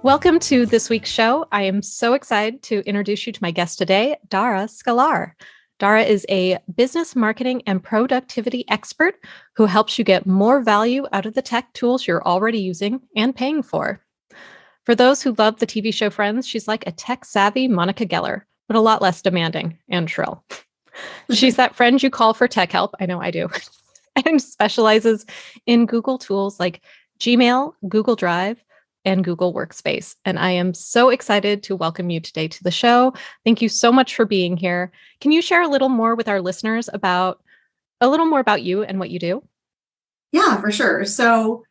Welcome to this week's show. I am so excited to introduce you to my guest today, Dara Sklar. Dara is a business marketing and productivity expert who helps you get more value out of the tech tools you're already using and paying for. For those who love the TV show Friends, she's like a tech-savvy Monica Geller, but a lot less demanding and shrill. She's that friend you call for tech help. I know I do. And specializes in Google tools like Gmail, Google Drive, and Google Workspace. And I am so excited to welcome you today to the show. Thank you so much for being here. Can you share a little more with our listeners about you and what you do? Yeah, for sure. So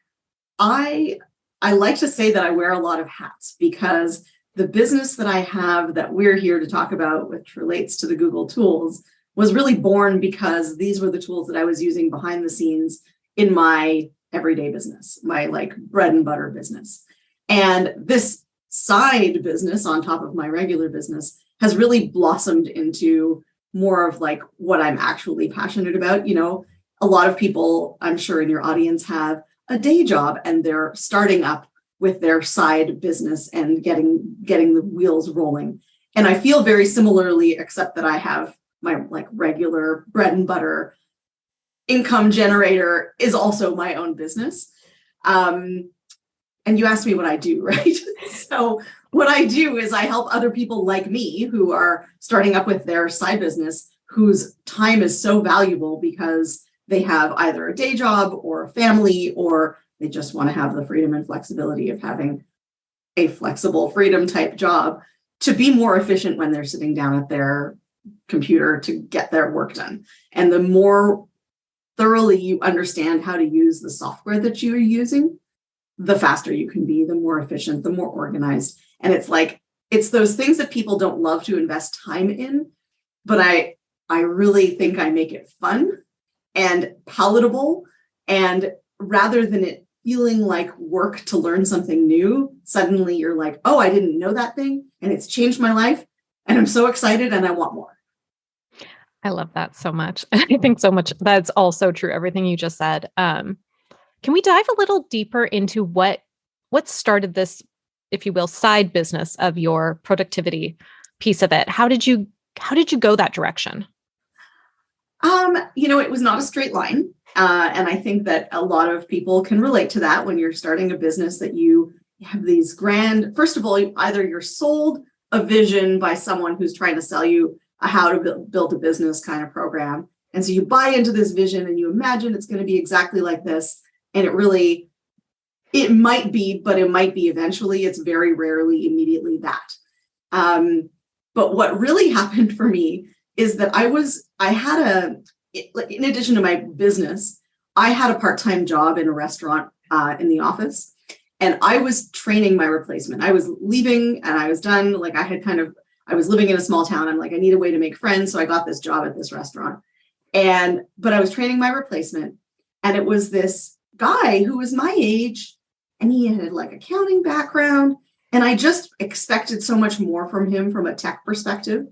I like to say that I wear a lot of hats because the business that I have that we're here to talk about, which relates to the Google tools, was really born because these were the tools that I was using behind the scenes in my everyday business, my bread and butter business. And this side business on top of my regular business has really blossomed into more of what I'm actually passionate about. A lot of people, I'm sure in your audience, have a day job and they're starting up with their side business and getting the wheels rolling. And I feel very similarly, except that I have my regular bread and butter income generator is also my own business. And you asked me what I do, right? So what I do is I help other people like me who are starting up with their side business, whose time is so valuable because they have either a day job or a family, or they just want to have the freedom and flexibility of having a flexible freedom type job to be more efficient when they're sitting down at their computer to get their work done. And the more thoroughly you understand how to use the software that you're using, the faster you can be, the more efficient, the more organized. And it's those things that people don't love to invest time in, but I really think I make it fun and palatable. And rather than it feeling like work to learn something new, suddenly you're like, oh, I didn't know that thing and it's changed my life and I'm so excited and I want more. I love that so much. I think so much that's also true. Everything you just said. Can we dive a little deeper into what started this, if you will, side business of your productivity piece of it? How did you go that direction? It was not a straight line. And I think that a lot of people can relate to that when you're starting a business, that you have these grand, first of all, either you're sold a vision by someone who's trying to sell you a how to build a business kind of program. And so you buy into this vision and you imagine it's going to be exactly like this. And it might be, but it might be eventually. It's very rarely immediately that. But what really happened for me is that in addition to my business, I had a part-time job in a restaurant in the office, and I was training my replacement. I was leaving and I was done. I was living in a small town. I'm like, I need a way to make friends. So I got this job at this restaurant, but I was training my replacement, and it was this guy who was my age, and he had accounting background, and I just expected so much more from him from a tech perspective.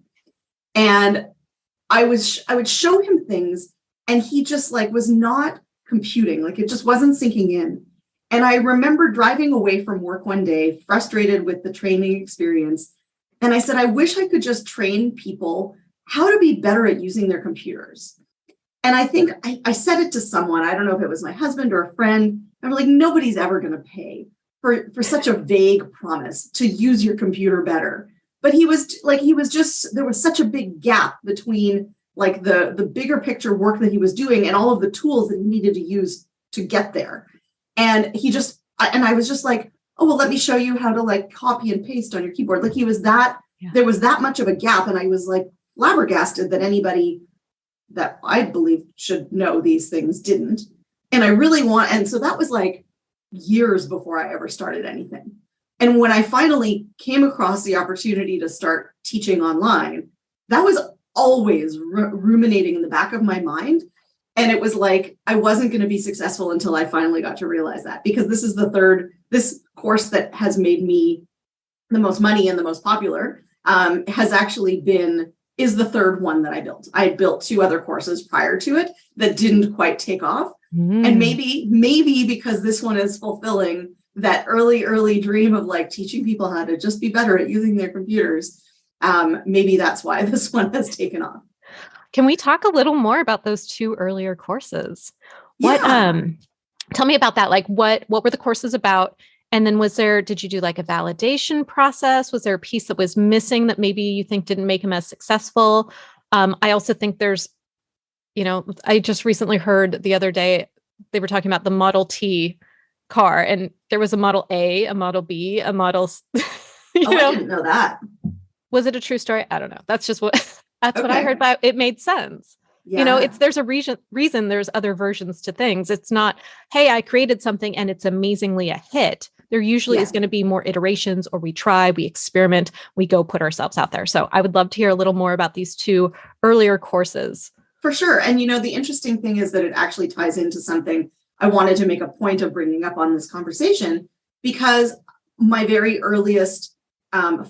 And I would show him things and he just was not computing, it just wasn't sinking in. And I remember driving away from work one day, frustrated with the training experience. And I said, I wish I could just train people how to be better at using their computers. And I think I said it to someone, I don't know if it was my husband or a friend. I'm like, nobody's ever going to pay for such a vague promise to use your computer better. But there was such a big gap between the bigger picture work that he was doing and all of the tools that he needed to use to get there. And I was just like, oh, well, let me show you how to copy and paste on your keyboard. There was that much of a gap. And I was flabbergasted that anybody that I believe should know these things didn't. And so that was years before I ever started anything. And when I finally came across the opportunity to start teaching online, that was always ruminating in the back of my mind. And it was I wasn't going to be successful until I finally got to realize that, because this is this course that has made me the most money and the most popular, is the third one that I built. I had built 2 other courses prior to it that didn't quite take off. And maybe because this one is fulfilling, that early dream of like teaching people how to just be better at using their computers. Maybe that's why this one has taken off. Can we talk a little more about those two earlier courses? What Yeah. tell me about that. Like what were the courses about? And then did you do like a validation process? Was there a piece that was missing that maybe you think didn't make them as successful? I also think I just recently heard the other day, they were talking about the Model T car, and there was a Model A, a Model B, a Model, I didn't know that. Was it a true story? I don't know. That's just what what I Okay. heard, but it made sense. Yeah. There's a reason there's other versions to things. It's not, hey, I created something and it's amazingly a hit. There usually is Yeah. going to be more iterations, or we try, we experiment, we go put ourselves out there. So I would love to hear a little more about these two earlier courses. For sure. And the interesting thing is that it actually ties into something I wanted to make a point of bringing up on this conversation, because my very earliest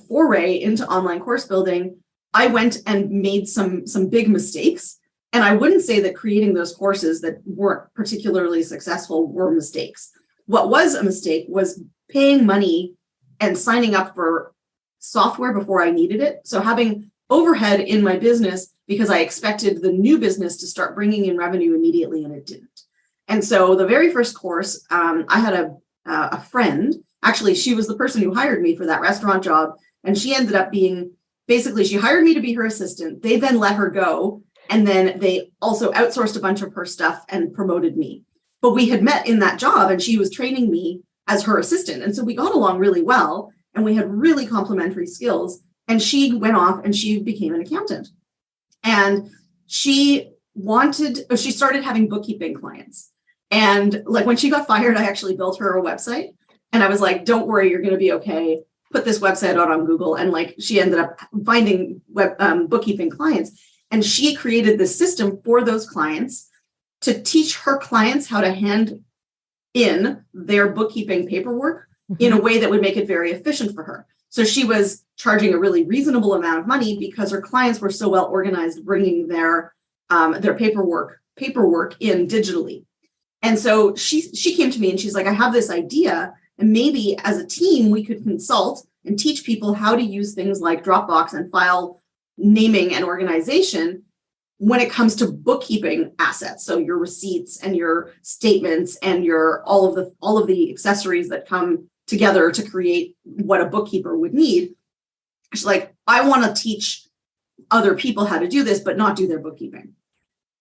foray into online course building, I went and made some big mistakes. And I wouldn't say that creating those courses that weren't particularly successful were mistakes. What was a mistake was paying money and signing up for software before I needed it. So having overhead in my business because I expected the new business to start bringing in revenue immediately, and it didn't. And so the very first course, I had a friend. Actually, she was the person who hired me for that restaurant job. And she ended up she hired me to be her assistant. They then let her go. And then they also outsourced a bunch of her stuff and promoted me. But we had met in that job, and she was training me as her assistant. And so we got along really well, and we had really complementary skills. And she went off and she became an accountant. And she started having bookkeeping clients. And like when she got fired, I actually built her a website. And I was like, don't worry, you're going to be okay. Put this website out on Google. And like she ended up finding bookkeeping clients. And she created this system for those clients to teach her clients how to hand in their bookkeeping paperwork in a way that would make it very efficient for her. So she was charging a really reasonable amount of money because her clients were so well organized, bringing their paperwork in digitally. And so she came to me and she's like, I have this idea, and maybe as a team we could consult and teach people how to use things like Dropbox and file naming and organization when it comes to bookkeeping assets. So your receipts and your statements and your all of the accessories that come together to create what a bookkeeper would need. She's like, I want to teach other people how to do this, but not do their bookkeeping.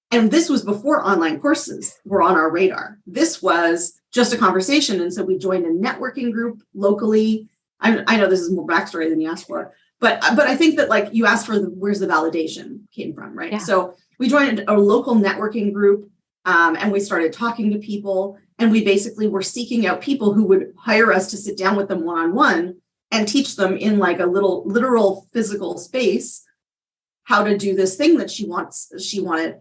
And this was before online courses were on our radar. This was just a conversation. And so we joined a networking group locally. I know this is more backstory than you asked for, but I think that like you asked for where's the validation came from, right? Yeah. So we joined a local networking group, and we started talking to people, and we basically were seeking out people who would hire us to sit down with them one-on-one and teach them in like a little literal physical space how to do this thing that she wanted.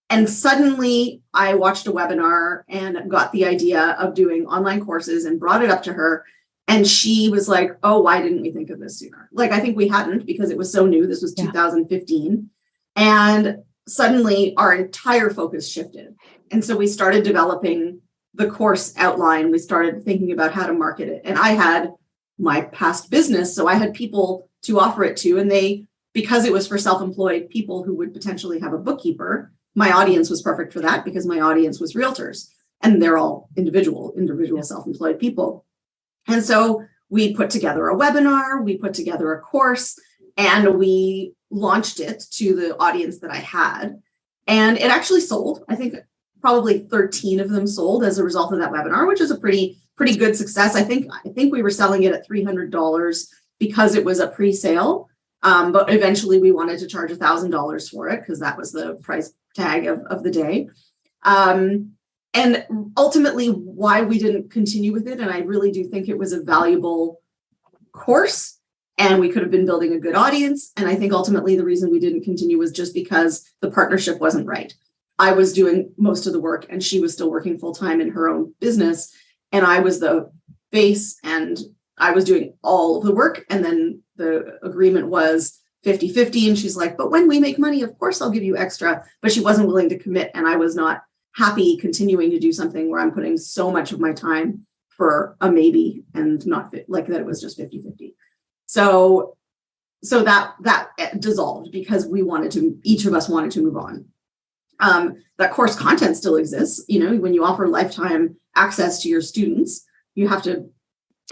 And suddenly I watched a webinar and got the idea of doing online courses and brought it up to her. And she was like, oh, why didn't we think of this sooner? Like, I think we hadn't, because it was so new. This was 2015. And suddenly our entire focus shifted. And so we started developing the course outline. We started thinking about how to market it. And I had my past business, so I had people to offer it to. And because it was for self-employed people who would potentially have a bookkeeper, my audience was perfect for that because my audience was realtors, and they're all individual self-employed people. And so we put together a webinar, we put together a course, and we launched it to the audience that I had. And it actually sold. I think probably 13 of them sold as a result of that webinar, which is a pretty good success. I think we were selling it at $300 because it was a pre-sale. But eventually we wanted to charge $1,000 for it because that was the price tag of the day. And ultimately why we didn't continue with it. And I really do think it was a valuable course and we could have been building a good audience. And I think ultimately the reason we didn't continue was just because the partnership wasn't right. I was doing most of the work and she was still working full time in her own business. And I was the face and I was doing all of the work. And then the agreement was 50-50. And she's like, but when we make money, of course, I'll give you extra. But she wasn't willing to commit. And I was not happy continuing to do something where I'm putting so much of my time for a maybe and not like that it was just 50-50. So that dissolved because each of us wanted to move on. That course content still exists. When you offer lifetime access to your students, you have to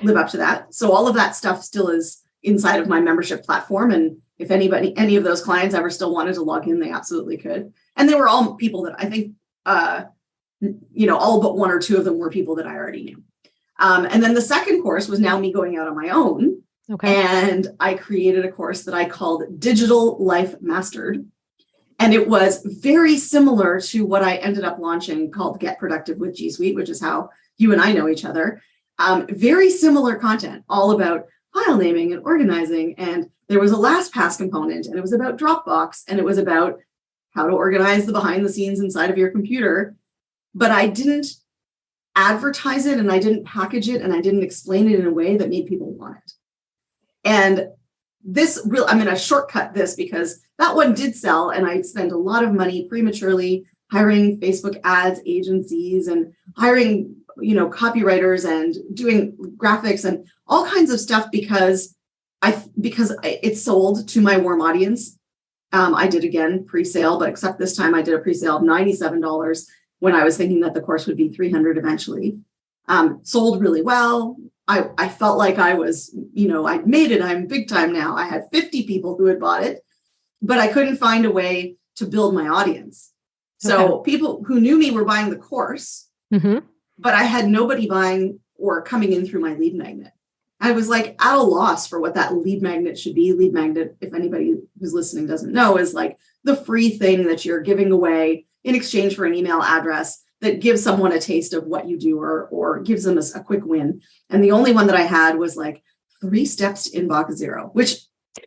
live up to that. So all of that stuff still is inside of my membership platform. And if any of those clients ever still wanted to log in, they absolutely could. And they were all people that I think, all but one or two of them were people that I already knew. And then the second course was now me going out on my own. Okay. And I created a course that I called Digital Life Mastered. And it was very similar to what I ended up launching called Get Productive with G Suite, which is how you and I know each other. Very similar content, all about file naming and organizing. And there was a LastPass component, and it was about Dropbox, and it was about how to organize the behind the scenes inside of your computer. But I didn't advertise it, and I didn't package it, and I didn't explain it in a way that made people want it. And I'm going to shortcut this because that one did sell, and I spent a lot of money prematurely hiring Facebook ads agencies and hiring, copywriters and doing graphics and all kinds of stuff because it sold to my warm audience. I did again pre-sale, but except this time I did a pre-sale of $97 when I was thinking that the course would be $300 eventually. Sold really well. I felt like I was, I'd made it. I'm big time now. I had 50 people who had bought it, but I couldn't find a way to build my audience. So people who knew me were buying the course, but I had nobody buying or coming in through my lead magnet. I was like at a loss for what that lead magnet should be. Lead magnet, if anybody who's listening doesn't know, is like the free thing that you're giving away in exchange for an email address that gives someone a taste of what you do or gives them a quick win. And the only one that I had was like 3 steps to inbox zero, which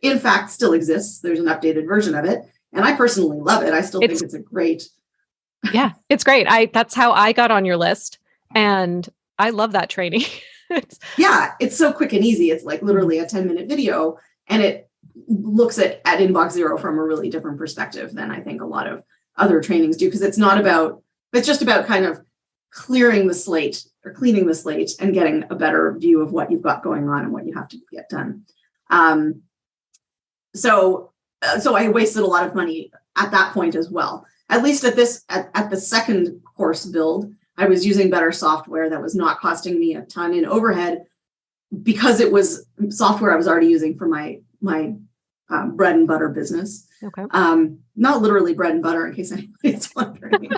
in fact still exists. There's an updated version of it. And I personally love it. I still think it's a great. Yeah, it's great. That's how I got on your list. And I love that training. It's so quick and easy. It's like literally a 10-minute video, and it looks at inbox zero from a really different perspective than I think a lot of other trainings do, because it's just about kind of clearing the slate or cleaning the slate and getting a better view of what you've got going on and what you have to get done. So I wasted a lot of money at that point as well. At least at the second course build, I was using better software that was not costing me a ton in overhead because it was software I was already using for my bread and butter business. Okay. Not literally bread and butter, in case anybody's wondering.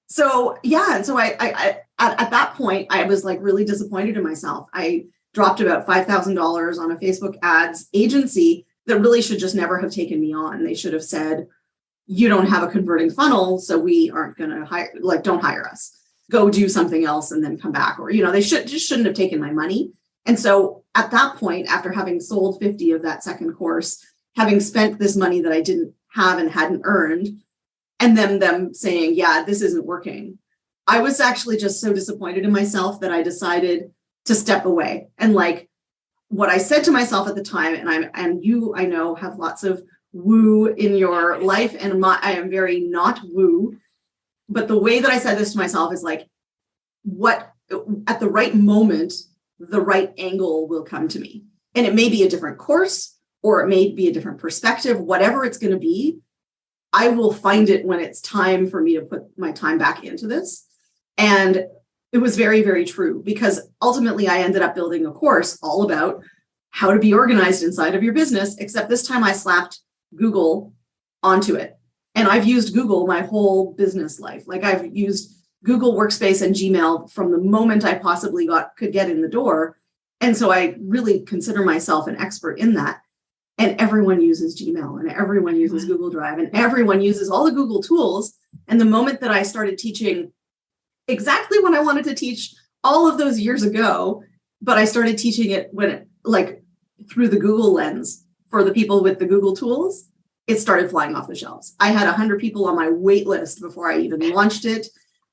So I at that point I was like really disappointed in myself. I dropped about $5,000 on a Facebook ads agency that really should just never have taken me on. They should have said, you don't have a converting funnel, so we aren't going to hire, don't hire us. Go do something else and then come back. Or, they shouldn't have taken my money. And so at that point, after having sold 50 of that second course, having spent this money that I didn't have and hadn't earned, and then them saying, yeah, this isn't working, I was actually just so disappointed in myself that I decided to step away. And what I said to myself at the time, and you, I know, have lots of woo in your life, and I am very not woo, but the way that I said this to myself is what at the right moment, the right angle will come to me. And it may be a different course, or it may be a different perspective, whatever it's going to be, I will find it when it's time for me to put my time back into this. And it was very, very true, because ultimately I ended up building a course all about how to be organized inside of your business, except this time I slapped Google onto it. And I've used Google my whole business life. I've used Google Workspace and Gmail from the moment I possibly could get in the door. And so I really consider myself an expert in that. And everyone uses Gmail, and everyone uses Google Drive, and everyone uses all the Google tools. And the moment that I started teaching exactly what I wanted to teach all of those years ago, but I started teaching it through the Google lens for the people with the Google tools, it started flying off the shelves. I had 100 people on my wait list before I even launched it.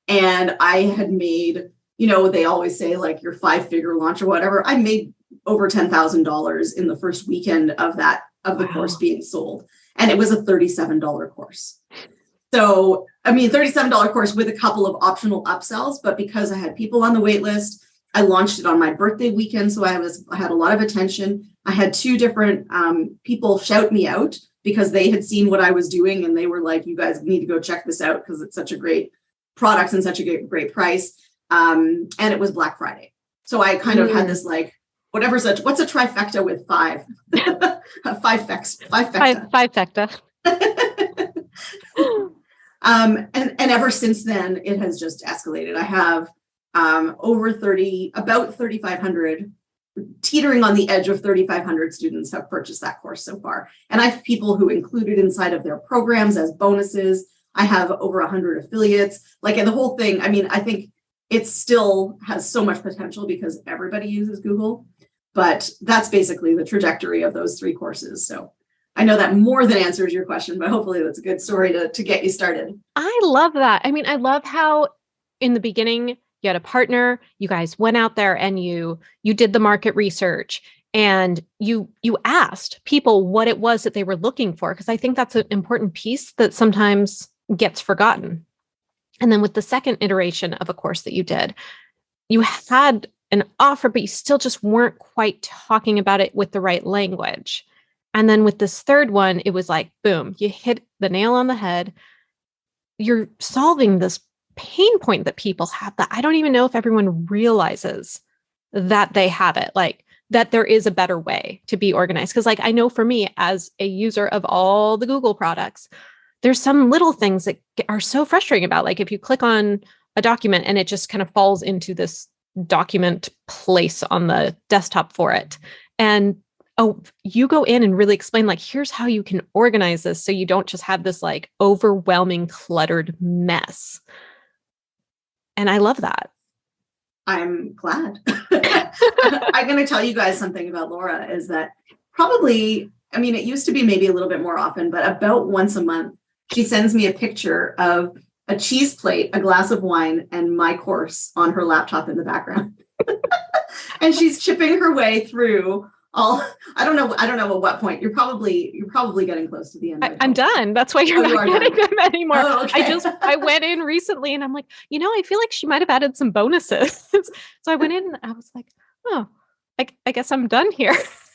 And I had made, they always say your 5-figure launch or whatever. I made over $10,000 in the first weekend of the course being sold. And it was a $37 course. So, I mean, $37 course with a couple of optional upsells, but because I had people on the wait list, I launched it on my birthday weekend. So I had a lot of attention. I had two different people shout me out because they had seen what I was doing and they were like, you guys need to go check this out because it's such a great product and such a great price. And it was Black Friday. So I kind of had this like, what's a trifecta with five? Fivefecta. And ever since then, it has just escalated. I have about 3,500, teetering on the edge of 3,500 students have purchased that course so far. And I have people who included inside of their programs as bonuses. I have over 100 affiliates, like, and the whole thing. I mean, I think it still has so much potential because everybody uses Google, but that's basically the trajectory of those three courses. So I know that more than answers your question, but hopefully that's a good story to get you started. I love that. I mean, I love how in the beginning you had a partner, you guys went out there and you did the market research and you asked people what it was that they were looking for. Because I think that's an important piece that sometimes gets forgotten. And then with the second iteration of a course that you did, you had an offer, but you still just weren't quite talking about it with the right language. And then with this third one, it was like, boom, you hit the nail on the head. You're solving this pain point that people have that I don't even know if everyone realizes that they have it, like that there is a better way to be organized. Because like, I know for me as a user of all the Google products, there's some little things that are so frustrating about, like if you click on a document and it just kind of falls into this document place on the desktop for it. And you go in and really explain, like, here's how you can organize this so you don't just have this like overwhelming, cluttered mess. And I love that. I'm glad. I'm going to tell you guys something about Laura is that probably, I mean, it used to be maybe a little bit more often, but about once a month, she sends me a picture of a cheese plate, a glass of wine, and my course on her laptop in the background. And she's chipping her way through all, I don't know at what point. You're probably getting close to the end. I'm done. That's why you're not getting them anymore. Oh, okay. I went in recently and I'm like, I feel like she might have added some bonuses. So I went in and I was like, oh, I guess I'm done here.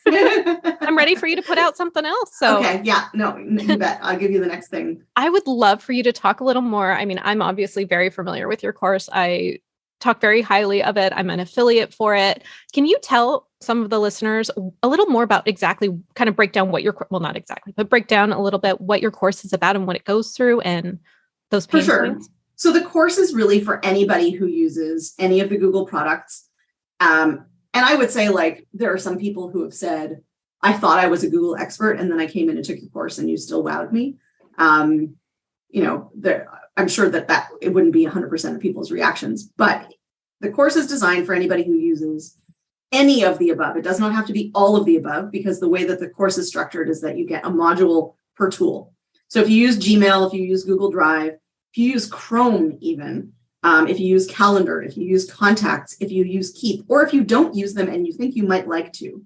I'm ready for you to put out something else. So okay. Yeah, no, you bet. I'll give you the next thing. I would love for you to talk a little more. I mean, I'm obviously very familiar with your course. I talk very highly of it. I'm an affiliate for it. Can you tell some of the listeners a little more about exactly, kind of break down what not exactly, but break down a little bit what your course is about and what it goes through and those pain points? So the course is really for anybody who uses any of the Google products. And I would say, like, there are some people who have said, I thought I was a Google expert, and then I came in and took your course and you still wowed me. I'm sure that it wouldn't be 100% of people's reactions, but the course is designed for anybody who uses any of the above. It does not have to be all of the above, because the way that the course is structured is that you get a module per tool. So if you use Gmail, if you use Google Drive, if you use Chrome even, if you use Calendar, if you use Contacts, if you use Keep, or if you don't use them and you think you might like to,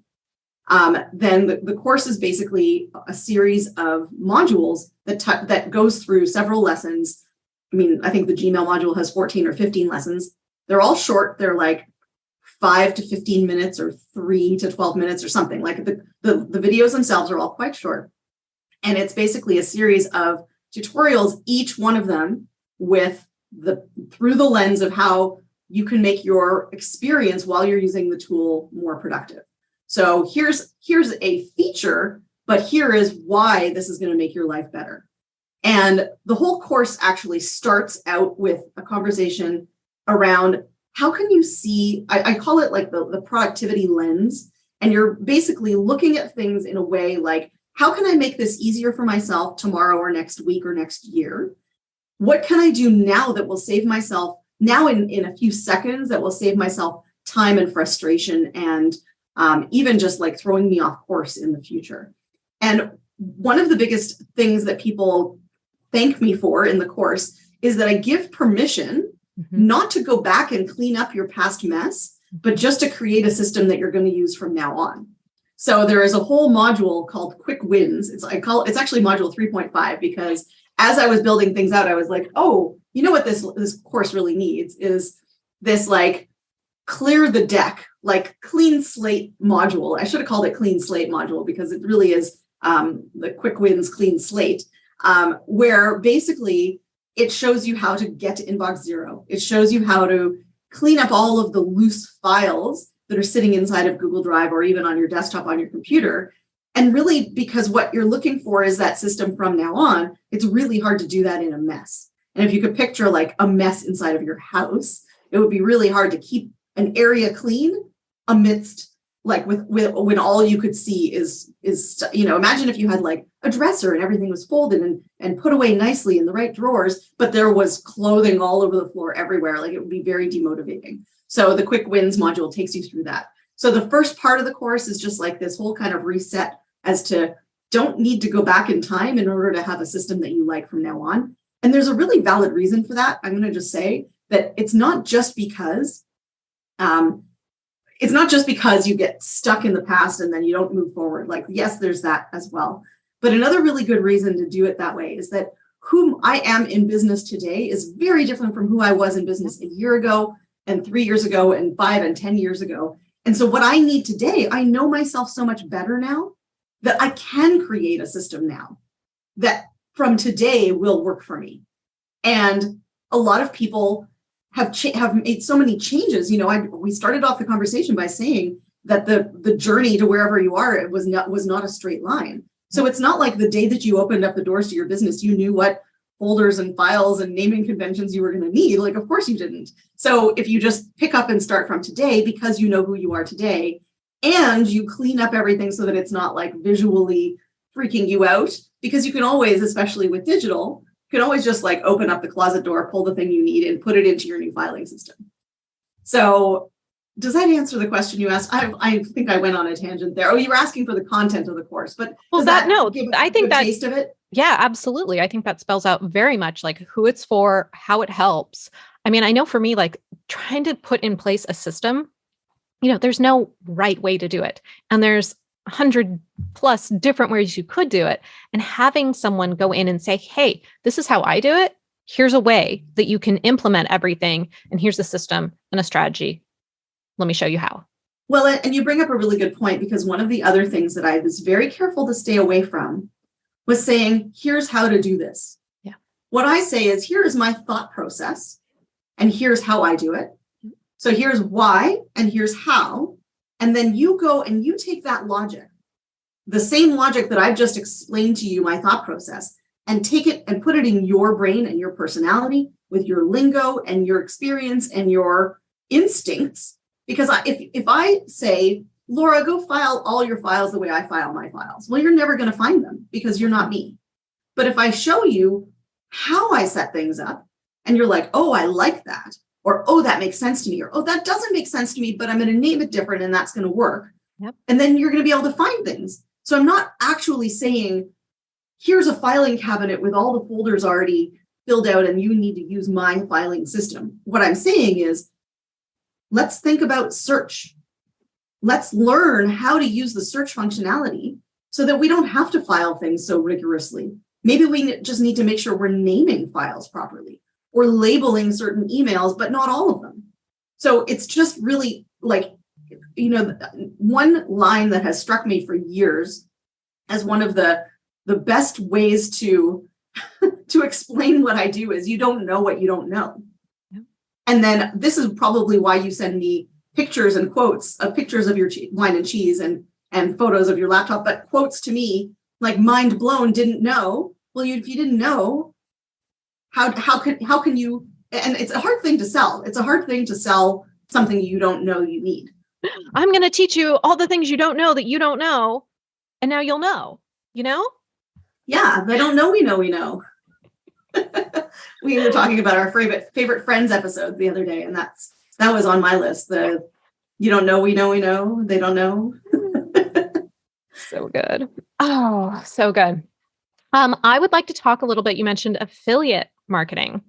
then the course is basically a series of modules that goes through several lessons. I mean, I think the Gmail module has 14 or 15 lessons. They're all short. They're like 5 to 15 minutes or 3 to 12 minutes or something. Like the videos themselves are all quite short. And it's basically a series of tutorials, each one of them through the lens of how you can make your experience while you're using the tool more productive. So here's a feature, but here is why this is going to make your life better. And the whole course actually starts out with a conversation around how can you see, I call it like the productivity lens. And you're basically looking at things in a way like, how can I make this easier for myself tomorrow or next week or next year? What can I do now that will save myself, now in a few seconds, that will save myself time and frustration and even just like throwing me off course in the future? And one of the biggest things that people thank me for in the course is that I give permission not to go back and clean up your past mess, but just to create a system that you're going to use from now on. So there is a whole module called Quick Wins. It's actually module 3.5, because as I was building things out, I was like, oh, you know what this course really needs is this like clear the deck, like clean slate module. I should have called it clean slate module because it really is the quick wins clean slate, where basically it shows you how to get to inbox zero. It shows you how to clean up all of the loose files that are sitting inside of Google Drive or even on your desktop on your computer. And really, because what you're looking for is that system from now on, it's really hard to do that in a mess. And if you could picture like a mess inside of your house, it would be really hard to keep an area clean amidst like with when all you could see is imagine if you had like a dresser and everything was folded and put away nicely in the right drawers, but there was clothing all over the floor everywhere. Like it would be very demotivating. So the quick wins module takes you through that. So the first part of the course is just like this whole kind of reset as to don't need to go back in time in order to have a system that you like from now on. And there's a really valid reason for that. I'm going to just say that it's not just because you get stuck in the past and then you don't move forward. Like, yes, there's that as well. But another really good reason to do it that way is that whom I am in business today is very different from who I was in business a year ago and 3 years ago and 5 and 10 years ago. And so what I need today, I know myself so much better now that I can create a system now that from today will work for me. And a lot of people have made so many changes. We started off the conversation by saying that the journey to wherever you are, it was not a straight line. So it's not like the day that you opened up the doors to your business, you knew what folders and files and naming conventions you were going to need. Like, of course you didn't. So if you just pick up and start from today, because you know who you are today, and you clean up everything so that it's not like visually freaking you out, because you can always, especially with digital, you can always just like open up the closet door, pull the thing you need and put it into your new filing system. So does that answer the question you asked? I think I went on a tangent there. Oh, you were asking for the content of the course, but I think that taste of it? Yeah, absolutely. I think that spells out very much like who it's for, how it helps. I mean, I know for me, like trying to put in place a system, there's no right way to do it. And there's 100 plus different ways you could do it. And having someone go in and say, hey, this is how I do it. Here's a way that you can implement everything. And here's a system and a strategy. Let me show you how. Well, and you bring up a really good point, because one of the other things that I was very careful to stay away from was saying, here's how to do this. Yeah. What I say is, here is my thought process, and here's how I do it. So here's why, and here's how. And then you go and you take that logic, the same logic that I've just explained to you, my thought process, and take it and put it in your brain and your personality with your lingo and your experience and your instincts. Because if I say, Laura, go file all your files the way I file my files, well, you're never going to find them because you're not me. But if I show you how I set things up and you're like, oh, I like that, or, oh, that makes sense to me, or, oh, that doesn't make sense to me, but I'm going to name it different and that's going to work. Yep. And then you're going to be able to find things. So I'm not actually saying, here's a filing cabinet with all the folders already filled out and you need to use my filing system. What I'm saying is, let's think about search. Let's learn how to use the search functionality so that we don't have to file things so rigorously. Maybe we just need to make sure we're naming files properly or labeling certain emails, but not all of them. So it's just really like, one line that has struck me for years as one of the best ways to explain what I do is, you don't know what you don't know. And then this is probably why you send me pictures and quotes of pictures of your wine and cheese and photos of your laptop, but quotes to me like mind blown, didn't know. Well, if you didn't know, how can you? And it's a hard thing to sell. It's a hard thing to sell something you don't know you need. I'm going to teach you all the things you don't know that you don't know, and now you'll know. Yeah, they don't know. We know. We were talking about our favorite Friends episode the other day, and that was on my list. The you don't know, we know, they don't know. So good. Oh, so good. I would like to talk a little bit. You mentioned affiliate marketing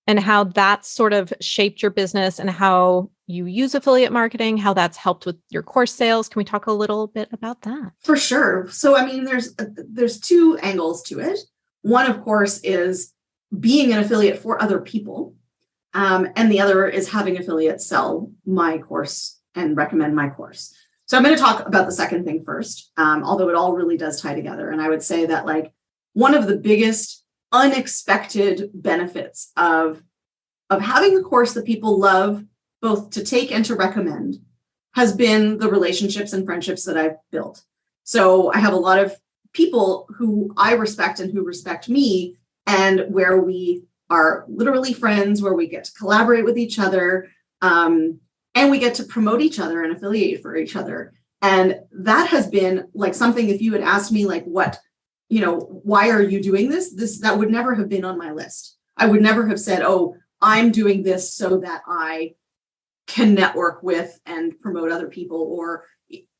and how that's sort of shaped your business and how you use affiliate marketing, how that's helped with your course sales. Can we talk a little bit about that? For sure. So, I mean, there's two angles to it. One, of course, is being an affiliate for other people. And the other is having affiliates sell my course and recommend my course. So I'm going to talk about the second thing first, although it all really does tie together. And I would say that like one of the biggest unexpected benefits of having a course that people love both to take and to recommend has been the relationships and friendships that I've built. So I have a lot of people who I respect and who respect me, and where we are literally friends, where we get to collaborate with each other, and we get to promote each other and affiliate for each other. And that has been like something, if you had asked me like, what, why are you doing this, that would never have been on my list. I would never have said, oh, I'm doing this so that I can network with and promote other people. Or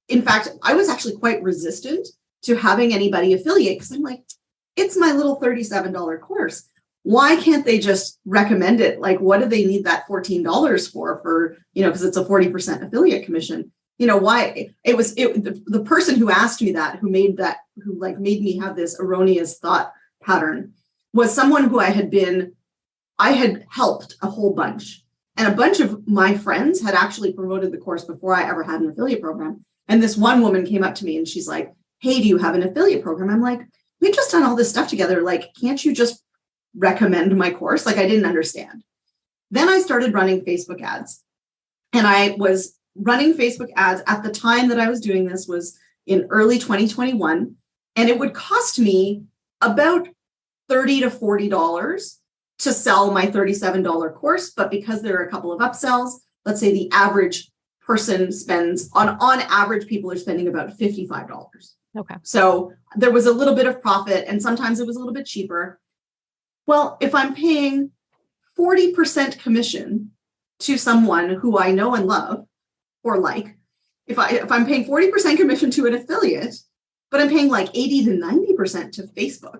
in fact, I was actually quite resistant to having anybody affiliate because I'm like, it's my little $37 course. Why can't they just recommend it? Like, what do they need that $14 for, because it's a 40% affiliate commission. Why the person who asked me that, who made me have this erroneous thought pattern, was someone who I had helped a whole bunch. And a bunch of my friends had actually promoted the course before I ever had an affiliate program. And this one woman came up to me and she's like, hey, do you have an affiliate program? I'm like, we've just done all this stuff together. Like, can't you just recommend my course? Like, I didn't understand. Then I started running Facebook ads. And I was running Facebook ads at the time that I was doing this was in early 2021. And it would cost me about $30 to $40 to sell my $37 course. But because there are a couple of upsells, let's say the average person spends, on average, people are spending about $55. Okay. So there was a little bit of profit, and sometimes it was a little bit cheaper. Well, if I'm paying 40% commission to someone who I know and love or like, if I'm paying 40% commission to an affiliate, but I'm paying like 80 to 90% to Facebook,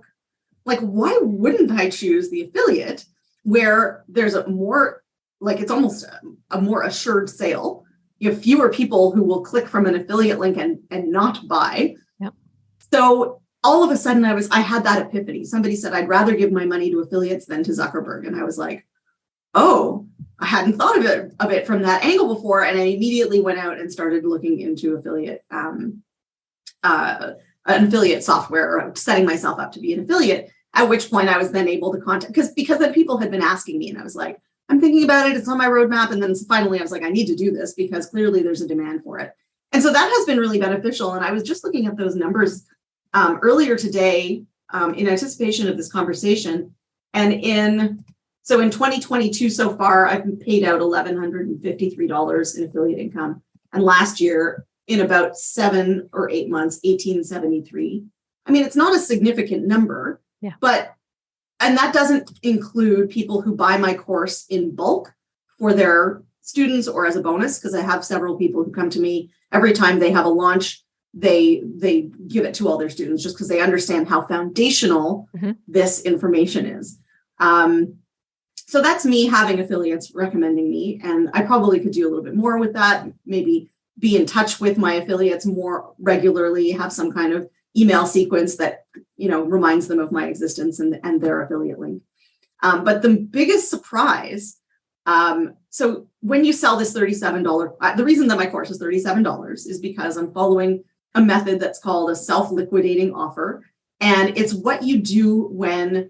like, why wouldn't I choose the affiliate where there's a more, like, it's almost a more assured sale? You have fewer people who will click from an affiliate link and not buy. Yep. So all of a sudden I had that epiphany. Somebody said, I'd rather give my money to affiliates than to Zuckerberg. And I was like, oh, I hadn't thought of it from that angle before. And I immediately went out and started looking into an affiliate software, or setting myself up to be an affiliate, at which point I was then able to contact, because then people had been asking me and I was like, I'm thinking about it. It's on my roadmap. And then finally I was like, I need to do this because clearly there's a demand for it. And so that has been really beneficial. And I was just looking at those numbers earlier today in anticipation of this conversation. And in 2022 so far, I've paid out $1,153 in affiliate income. And last year, in about 7 or 8 months, $1,873. I mean, it's not a significant number, and that doesn't include people who buy my course in bulk for their students or as a bonus, because I have several people who come to me every time they have a launch. They give it to all their students just because they understand how foundational this information is. So that's me having affiliates recommending me, and I probably could do a little bit more with that. Maybe be in touch with my affiliates more regularly, have some kind of email sequence that reminds them of my existence and their affiliate link. But the biggest surprise, so when you sell this $37, the reason that my course is $37 is because I'm following a method that's called a self-liquidating offer. And it's what you do when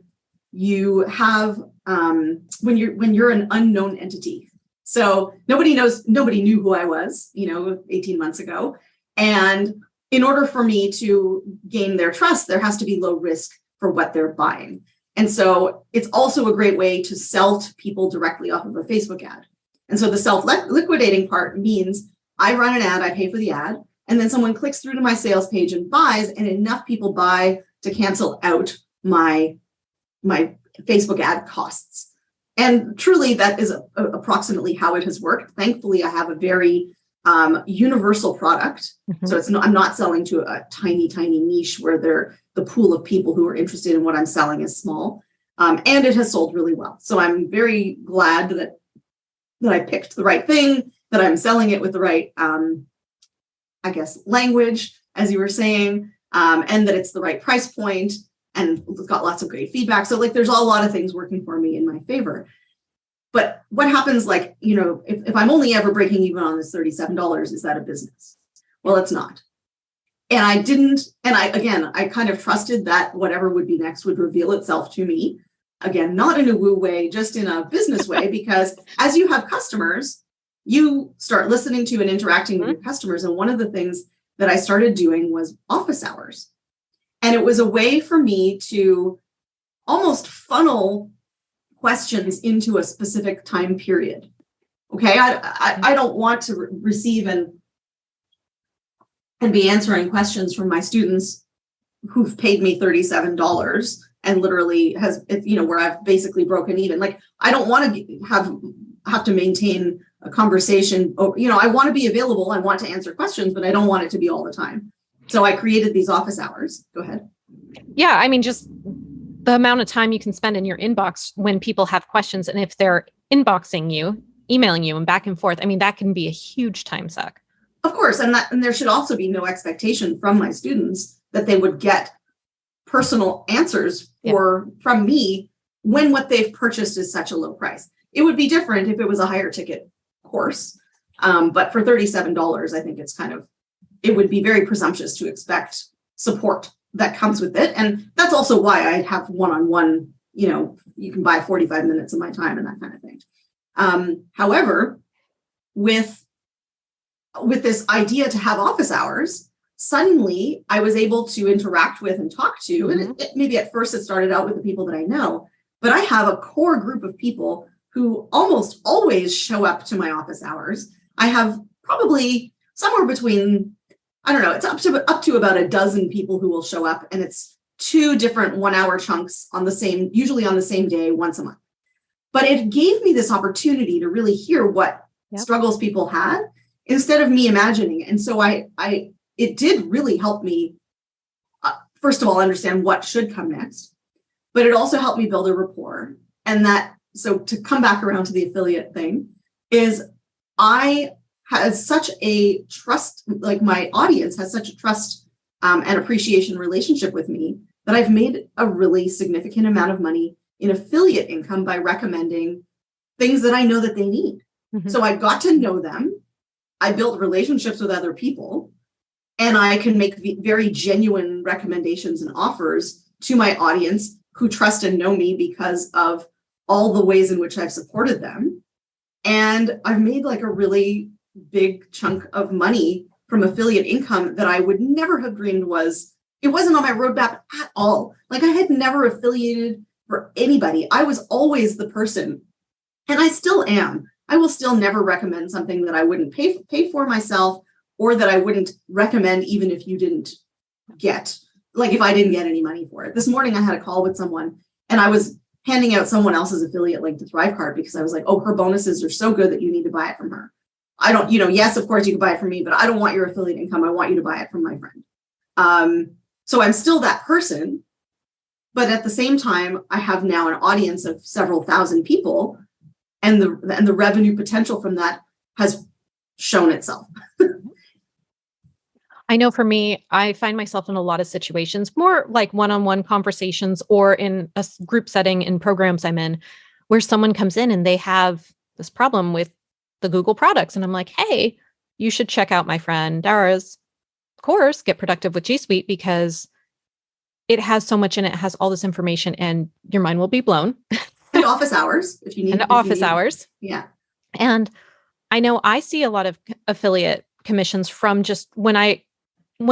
you have, when you're an unknown entity. So nobody knew who I was, 18 months ago. And in order for me to gain their trust, there has to be low risk for what they're buying. And so it's also a great way to sell to people directly off of a Facebook ad. And so the self-liquidating part means I run an ad, I pay for the ad, and then someone clicks through to my sales page and buys, and enough people buy to cancel out my Facebook ad costs. And truly, that is approximately how it has worked. Thankfully, I have a very universal product. So I'm not selling to a tiny niche where the pool of people who are interested in what I'm selling is small. And it has sold really well. So I'm very glad that I picked the right thing, that I'm selling it with the right, language, as you were saying, and that it's the right price point. and got lots of great feedback. So like there's a lot of things working for me in my favor. But what happens, like, if I'm only ever breaking even on this $37, is that a business? Well, it's not. And I kind of trusted that whatever would be next would reveal itself to me. Again, not in a woo way, just in a business way, because as you have customers, you start listening to and interacting with your customers. And one of the things that I started doing was office hours. And it was a way for me to almost funnel questions into a specific time period. Okay, I don't want to receive and be answering questions from my students who've paid me $37 and literally where I've basically broken even. Like, I don't want to have to maintain a conversation. I want to be available. I want to answer questions, but I don't want it to be all the time. So I created these office hours. Go ahead. Yeah, I mean, just the amount of time you can spend in your inbox when people have questions, and if they're inboxing you, emailing you, and back and forth, I mean, that can be a huge time suck. Of course, and there should also be no expectation from my students that they would get personal answers from me when what they've purchased is such a low price. It would be different if it was a higher ticket course, but for $37, I think it would be very presumptuous to expect support that comes with it. And that's also why I have one-on-one, you can buy 45 minutes of my time and that kind of thing. However, with this idea to have office hours, suddenly I was able to interact with and talk to, and maybe at first it started out with the people that I know, but I have a core group of people who almost always show up to my office hours. I have probably somewhere between, I don't know, it's up to about a dozen people who will show up, and it's 2 different 1-hour chunks usually on the same day, once a month. But it gave me this opportunity to really hear what struggles people had instead of me imagining. And so it did really help me, first of all, understand what should come next, but it also helped me build a rapport. And so to come back around to the affiliate thing, is I has such a trust, like my audience has such a trust and appreciation relationship with me, that I've made a really significant amount of money in affiliate income by recommending things that I know that they need. So I got to know them. I built relationships with other people, and I can make very genuine recommendations and offers to my audience who trust and know me because of all the ways in which I've supported them. And I've made like a really big chunk of money from affiliate income that I would never have dreamed it wasn't on my roadmap at all. Like, I had never affiliated for anybody. I was always the person, and I still am. I will still never recommend something that I wouldn't pay for myself, or that I wouldn't recommend even if you didn't get, like if I didn't get any money for it. This morning I had a call with someone, and I was handing out someone else's affiliate link to Thrive card because I was like, oh, her bonuses are so good that you need to buy it from her. I don't, yes, of course you can buy it from me, but I don't want your affiliate income. I want you to buy it from my friend. So I'm still that person, but at the same time, I have now an audience of several thousand people, and the revenue potential from that has shown itself. I know for me, I find myself in a lot of situations, more like one-on-one conversations or in a group setting in programs I'm in, where someone comes in and they have this problem with the Google products. And I'm like, hey, you should check out my friend Dara's course, Get Productive with G Suite, because it has so much in it. It has all this information, and your mind will be blown. And office hours, if you need. And office hours. Yeah. And I know I see a lot of affiliate commissions from just when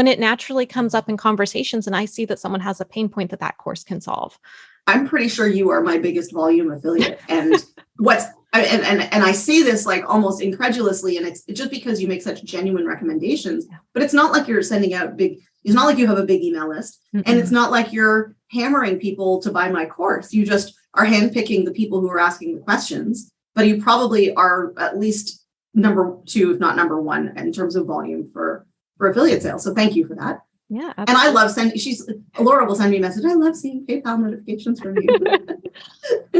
it naturally comes up in conversations, and I see that someone has a pain point that course can solve. I'm pretty sure you are my biggest volume affiliate. And and I say this like almost incredulously, and it's just because you make such genuine recommendations, but it's not like you're sending out it's not like you have a big email list, and it's not like you're hammering people to buy my course. You just are handpicking the people who are asking the questions, but you probably are at least number 2, if not number 1, in terms of volume for affiliate sales. So thank you for that. Yeah, And I absolutely. love sending, Laura will send me a message. I love seeing PayPal notifications from you.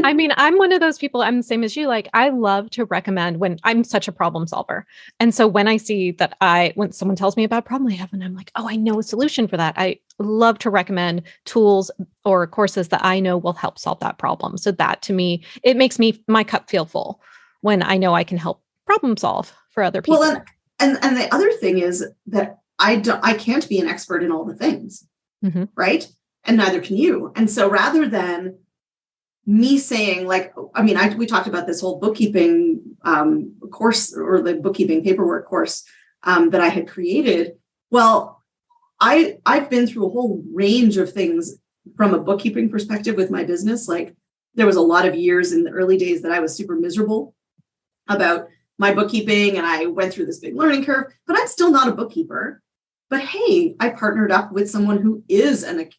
I mean, I'm one of those people, I'm the same as you. Like, I love to recommend when I'm such a problem solver. And so when I see that when someone tells me about a problem I have, and I'm like, oh, I know a solution for that, I love to recommend tools or courses that I know will help solve that problem. So that to me, it makes my cup feel full when I know I can help problem solve for other people. Well, and the other thing is that I can't be an expert in all the things, Mm-hmm. right? And neither can you. And so rather than me saying like, I mean, we talked about this whole bookkeeping course, or the bookkeeping paperwork course that I had created. Well, I've been through a whole range of things from a bookkeeping perspective with my business. Like, there was a lot of years in the early days that I was super miserable about my bookkeeping, and I went through this big learning curve, but I'm still not a bookkeeper. But hey, I partnered up with someone who is a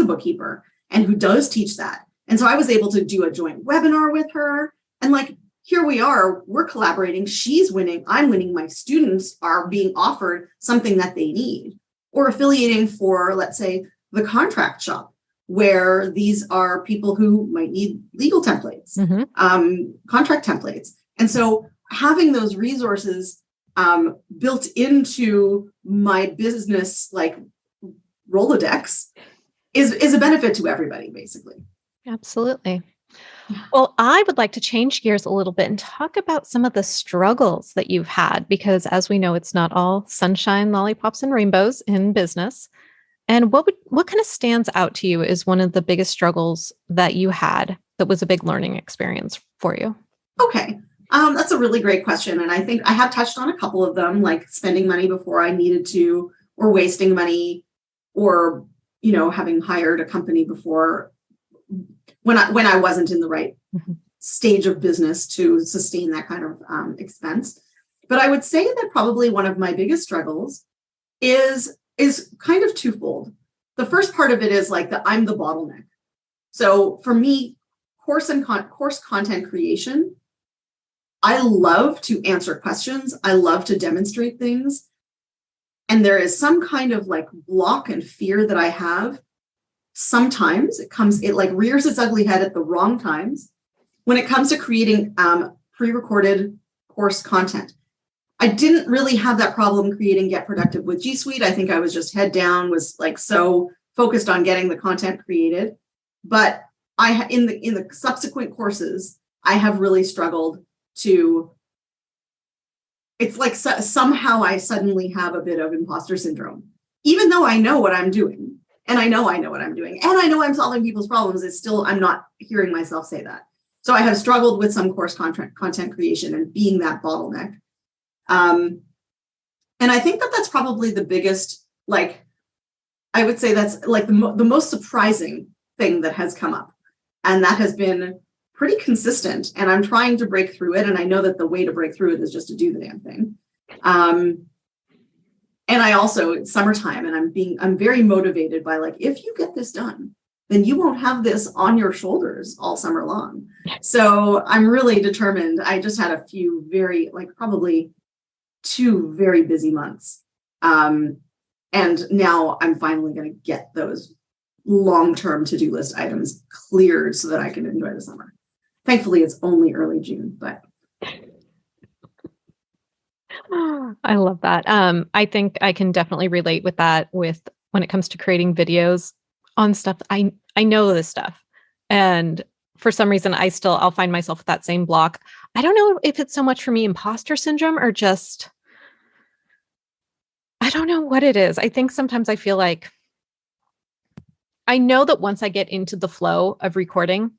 bookkeeper and who does teach that. And so I was able to do a joint webinar with her. And like, here we are, we're collaborating. She's winning, I'm winning. My students are being offered something that they need. Or affiliating for, let's say, the contract shop, where these are people who might need legal templates, contract templates. And so having those resources built into my business, like Rolodex, is a benefit to everybody, basically. Absolutely. Well, I would like to change gears a little bit and talk about some of the struggles that you've had, because as we know, it's not all sunshine, lollipops, and rainbows in business. And what kind of stands out to you as one of the biggest struggles that you had that was a big learning experience for you? Okay. That's a really great question. And I think I have touched on a couple of them, like spending money before I needed to, or wasting money, or, having hired a company before when I wasn't in the right stage of business to sustain that kind of expense. But I would say that probably one of my biggest struggles is kind of twofold. The first part of it is like I'm the bottleneck. So for me, course content creation, I love to answer questions. I love to demonstrate things. And there is some kind of like block and fear that I have. Sometimes it like rears its ugly head at the wrong times when it comes to creating pre-recorded course content. I didn't really have that problem creating Get Productive with G Suite. I think I was just head down, was like so focused on getting the content created. But in the subsequent courses, I have really struggled to. It's like somehow I suddenly have a bit of imposter syndrome, even though I know what I'm doing. And I know what I'm doing. And I know I'm solving people's problems. It's still, I'm not hearing myself say that. So I have struggled with some course content creation and being that bottleneck. And I think that's probably the biggest, like, I would say that's like the most surprising thing that has come up. And that has been pretty consistent. And I'm trying to break through it. And I know that the way to break through it is just to do the damn thing. And I also, it's summertime, and I'm very motivated by like, if you get this done, then you won't have this on your shoulders all summer long. So I'm really determined. I just had a few probably 2 very busy months. And now I'm finally going to get those long-term to-do list items cleared so that I can enjoy the summer. Thankfully, it's only early June, but. I love that. I think I can definitely relate with that when it comes to creating videos on stuff. I know this stuff. And for some reason, I'll find myself with that same block. I don't know if it's so much for me imposter syndrome or just, I don't know what it is. I think sometimes I feel like I know that once I get into the flow of recording,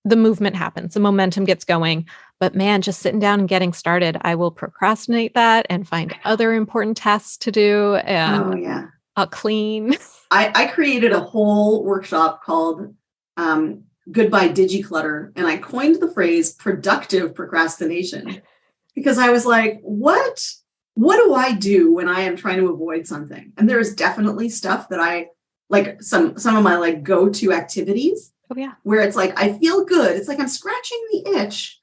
the movement happens, the momentum gets going. But man, just sitting down and getting started, I will procrastinate that and find other important tasks to do. And I'll clean. I created a whole workshop called Goodbye Digi-Clutter, and I coined the phrase productive procrastination because I was like, what do I do when I am trying to avoid something? And there is definitely stuff that I like, some of my like go-to activities. Oh yeah. Where it's like, I feel good. It's like I'm scratching the itch,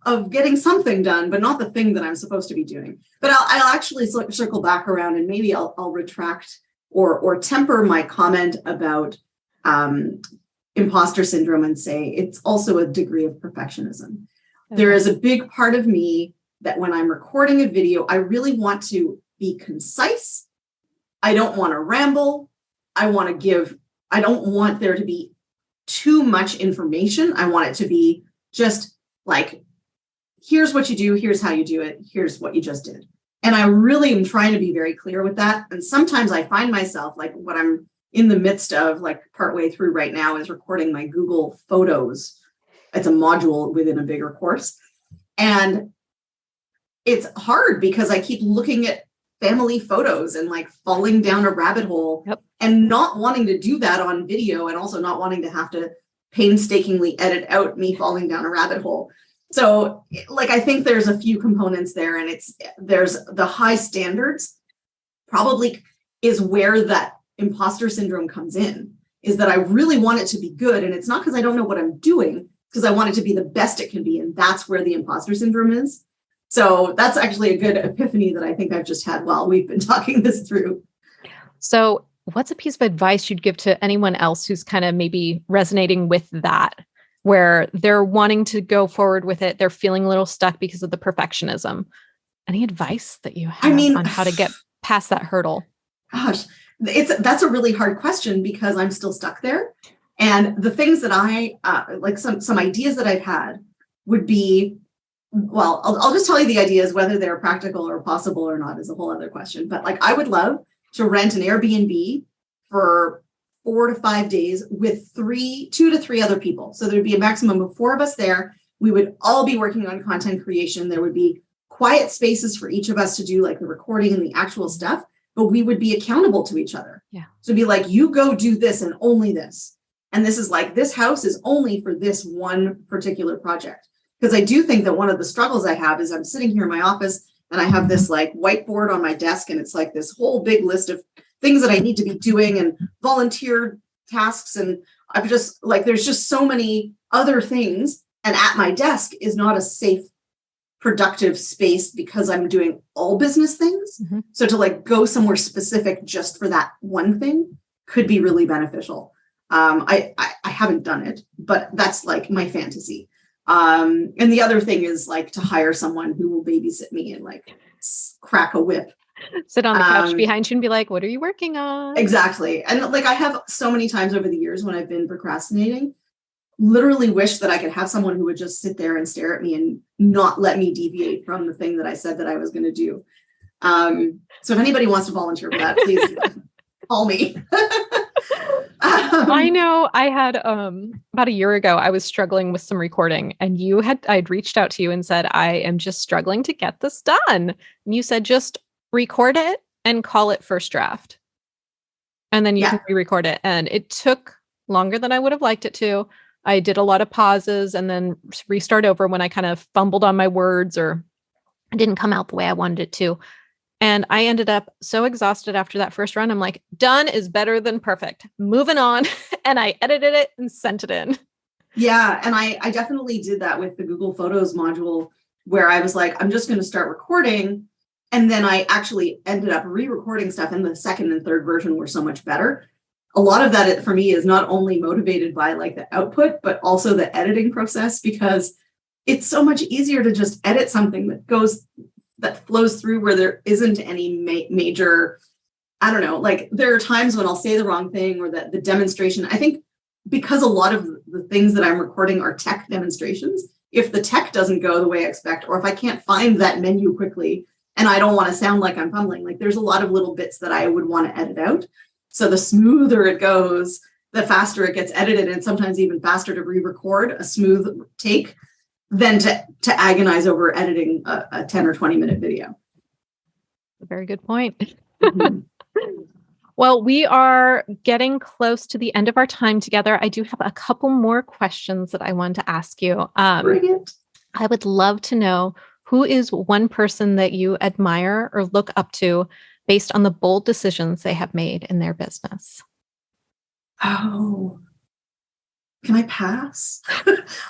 of getting something done, but not the thing that I'm supposed to be doing. But I'll actually circle back around, and maybe I'll retract or temper my comment about imposter syndrome and say it's also a degree of perfectionism. Okay. There is a big part of me that when I'm recording a video, I really want to be concise. I don't want to ramble. I don't want there to be too much information. I want it to be just like, here's what you do, here's how you do it, here's what you just did. And I really am trying to be very clear with that. And sometimes I find myself, like what I'm in the midst of, like partway through right now, is recording my Google Photos. It's a module within a bigger course. And it's hard because I keep looking at family photos and like falling down a rabbit hole. Yep. And not wanting to do that on video, and also not wanting to have to painstakingly edit out me falling down a rabbit hole. So like, I think there's a few components there, and there's the high standards probably is where that imposter syndrome comes in, is that I really want it to be good. And it's not because I don't know what I'm doing, because I want it to be the best it can be. And that's where the imposter syndrome is. So that's actually a good epiphany that I think I've just had while we've been talking this through. So what's a piece of advice you'd give to anyone else who's kind of maybe resonating with that, where they're wanting to go forward with it, they're feeling a little stuck because of the perfectionism? Any advice that you have on how to get past that hurdle? Gosh, that's a really hard question, because I'm still stuck there. And the things that I like, some ideas that I've had would be, well, I'll just tell you the ideas. Whether they're practical or possible or not is a whole other question. But like, I would love to rent an Airbnb for 4 to 5 days with 2 to 3 other people. So there'd be a maximum of 4 of us there. We would all be working on content creation. There would be quiet spaces for each of us to do like the recording and the actual stuff, but we would be accountable to each other. Yeah. So it'd be like, you go do this and only this. And this is like, this house is only for this one particular project. Because I do think that one of the struggles I have is I'm sitting here in my office and I have this like whiteboard on my desk, and it's like this whole big list of things that I need to be doing and volunteer tasks. And I've just like, there's just so many other things. And at my desk is not a safe, productive space because I'm doing all business things. Mm-hmm. So to like go somewhere specific just for that one thing could be really beneficial. I haven't done it, but that's like my fantasy. And the other thing is like to hire someone who will babysit me and like crack a whip. Sit on the couch behind you and be like, what are you working on? Exactly. And like, I have so many times over the years when I've been procrastinating, literally wish that I could have someone who would just sit there and stare at me and not let me deviate from the thing that I said that I was going to do. So if anybody wants to volunteer for that, please call me. I know I had about a year ago, I was struggling with some recording, and I'd reached out to you and said, I am just struggling to get this done. And you said, just record it and call it first draft. And then you can re-record it. And it took longer than I would have liked it to. I did a lot of pauses and then restart over when I kind of fumbled on my words or it didn't come out the way I wanted it to. And I ended up so exhausted after that first run. I'm like, done is better than perfect. Moving on. And I edited it and sent it in. Yeah. And I definitely did that with the Google Photos module, where I was like, I'm just going to start recording. And then I actually ended up re-recording stuff, and the second and third version were so much better. A lot of that for me is not only motivated by like the output, but also the editing process, because it's so much easier to just edit something that flows through where there isn't any major, I don't know, like there are times when I'll say the wrong thing, or that the demonstration, I think because a lot of the things that I'm recording are tech demonstrations, if the tech doesn't go the way I expect, or if I can't find that menu quickly and I don't want to sound like I'm fumbling, like there's a lot of little bits that I would want to edit out. So the smoother it goes, the faster it gets edited, and sometimes even faster to re-record a smooth take than to agonize over editing a 10 or 20 minute video. A very good point. Mm-hmm. Well, we are getting close to the end of our time together. I do have a couple more questions that I want to ask you. Bring it. I would love to know, who is one person that you admire or look up to based on the bold decisions they have made in their business? Oh, can I pass?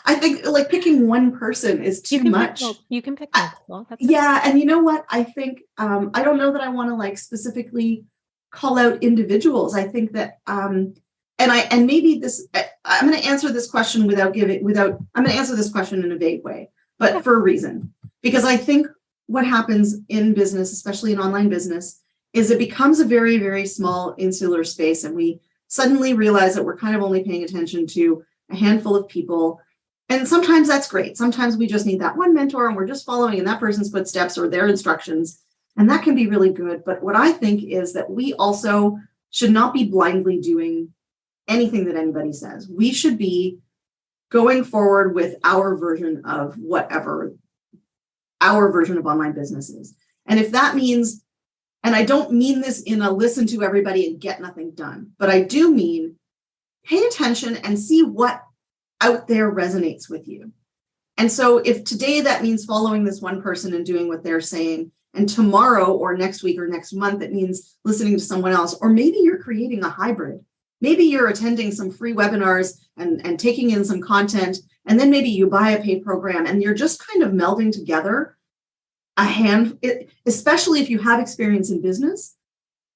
I think like picking one person is too much. You can pick multiple. Yeah. And you know what? I think, I don't know that I want to like specifically call out individuals. I think that, and maybe this, I'm going to answer this question I'm going to answer this question in a vague way, but for a reason, because I think what happens in business, especially in online business, is it becomes a very, very small insular space. And we suddenly realize that we're kind of only paying attention to a handful of people. And sometimes that's great. Sometimes we just need that one mentor and we're just following in that person's footsteps or their instructions. And that can be really good. But what I think is that we also should not be blindly doing anything that anybody says. We should be going forward with our version of whatever our version of online business is. And if that means, and I don't mean this in a listen to everybody and get nothing done, but I do mean pay attention and see what out there resonates with you. And so if today that means following this one person and doing what they're saying, and tomorrow or next week or next month, it means listening to someone else, or maybe you're creating a hybrid. Maybe you're attending some free webinars and taking in some content, and then maybe you buy a paid program and you're just kind of melding together especially if you have experience in business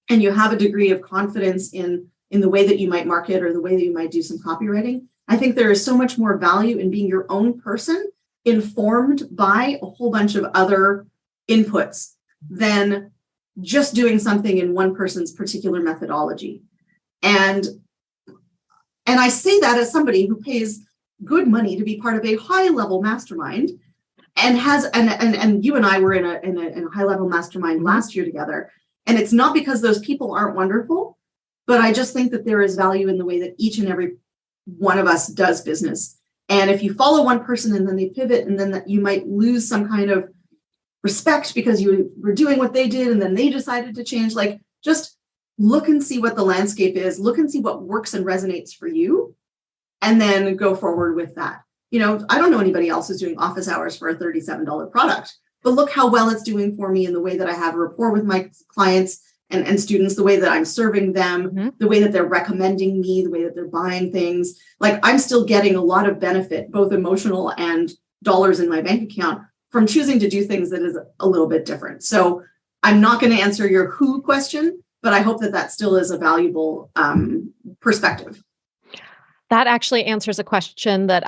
and you have a degree of confidence in the way that you might market or the way that you might do some copywriting. I think there is so much more value in being your own person, informed by a whole bunch of other inputs than just doing something in one person's particular methodology. And I say that as somebody who pays good money to be part of a high level mastermind and you and I were in a high level mastermind last year together. And it's not because those people aren't wonderful, but I just think that there is value in the way that each and every one of us does business. And if you follow one person and then they pivot, and then that you might lose some kind of respect because you were doing what they did and then they decided to change, like just look and see what the landscape is, look and see what works and resonates for you, and then go forward with that. You know, I don't know anybody else who's doing office hours for a $37 product, but look how well it's doing for me in the way that I have a rapport with my clients and students, the way that I'm serving them, the way that they're recommending me, the way that they're buying things. Like I'm still getting a lot of benefit, both emotional and dollars in my bank account from choosing to do things that is a little bit different. So I'm not going to answer your who question, but I hope that that still is a valuable perspective. That actually answers a question that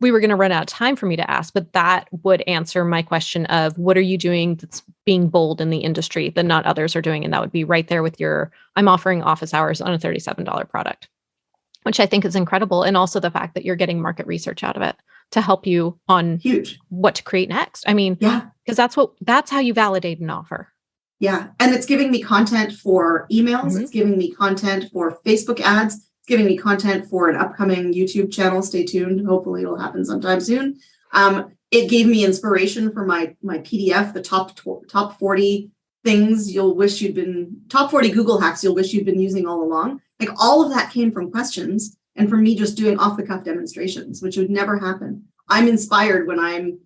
we were going to run out of time for me to ask, but that would answer my question of what are you doing that's being bold in the industry that not others are doing? And that would be right there with I'm offering office hours on a $37 product, which I think is incredible. And also the fact that you're getting market research out of it to help you on what to create next. I mean, because that's how you validate an offer. Yeah. And it's giving me content for emails. It's giving me content for Facebook ads. It's giving me content for an upcoming YouTube channel. Stay tuned. Hopefully it'll happen sometime soon. It gave me inspiration for my PDF, the top 40 things top 40 Google hacks you'll wish you'd been using all along. Like all of that came from questions and from me just doing off the cuff demonstrations, which would never happen. I'm inspired when I am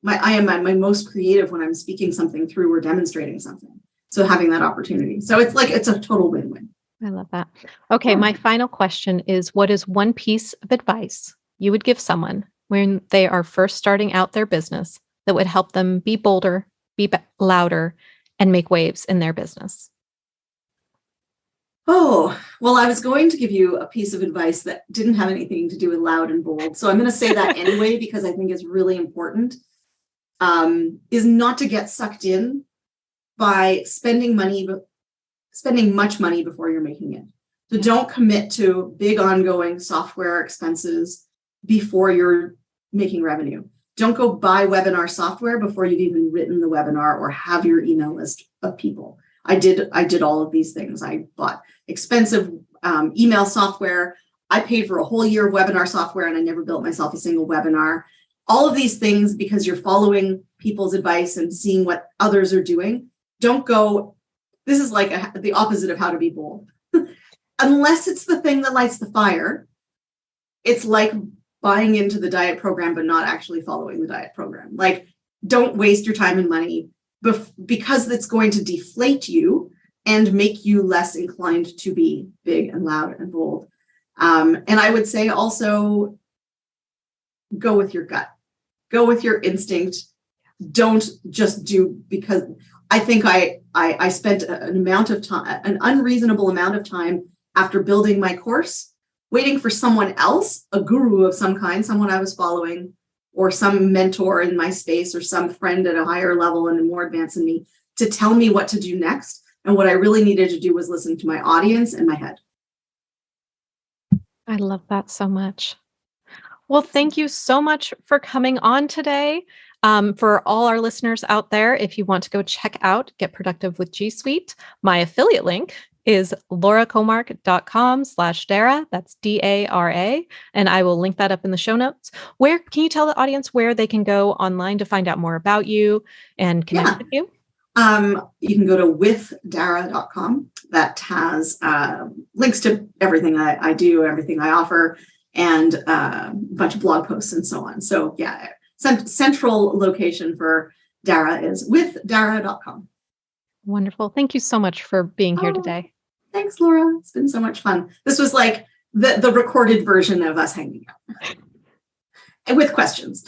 my most creative when I'm speaking something through or demonstrating something. So having that opportunity. So it's a total win-win. I love that. Okay. My final question is, what is one piece of advice you would give someone when they are first starting out their business that would help them be bolder, be louder, and make waves in their business? Oh, well, I was going to give you a piece of advice that didn't have anything to do with loud and bold. So I'm going to say that anyway, because I think it's really important, is not to get sucked in by spending much money before you're making it. So don't commit to big ongoing software expenses before you're making revenue. Don't go buy webinar software before you've even written the webinar or have your email list of people. I did all of these things. I bought expensive email software. I paid for a whole year of webinar software and I never built myself a single webinar. All of these things because you're following people's advice and seeing what others are doing. Don't go, this is like the opposite of how to be bold. Unless it's the thing that lights the fire, it's like buying into the diet program, but not actually following the diet program. Like, don't waste your time and money because it's going to deflate you and make you less inclined to be big and loud and bold. And I would say also go with your gut, go with your instinct. Don't just do because I think I spent an unreasonable amount of time after building my course, waiting for someone else, a guru of some kind, someone I was following, or some mentor in my space, or some friend at a higher level and more advanced than me, to tell me what to do next. And what I really needed to do was listen to my audience and my head. I love that so much. Well, thank you so much for coming on today. For all our listeners out there, if you want to go check out Get Productive with G Suite, my affiliate link is lauracomark.com/Dara. That's DARA. And I will link that up in the show notes. Where can you tell the audience where they can go online to find out more about you and connect with you? You can go to withdara.com. That has links to everything I do, everything I offer, and a bunch of blog posts and so on. So yeah, central location for Dara is withdara.com. Wonderful. Thank you so much for being here today. Thanks, Laura. It's been so much fun. This was like the recorded version of us hanging out and with questions.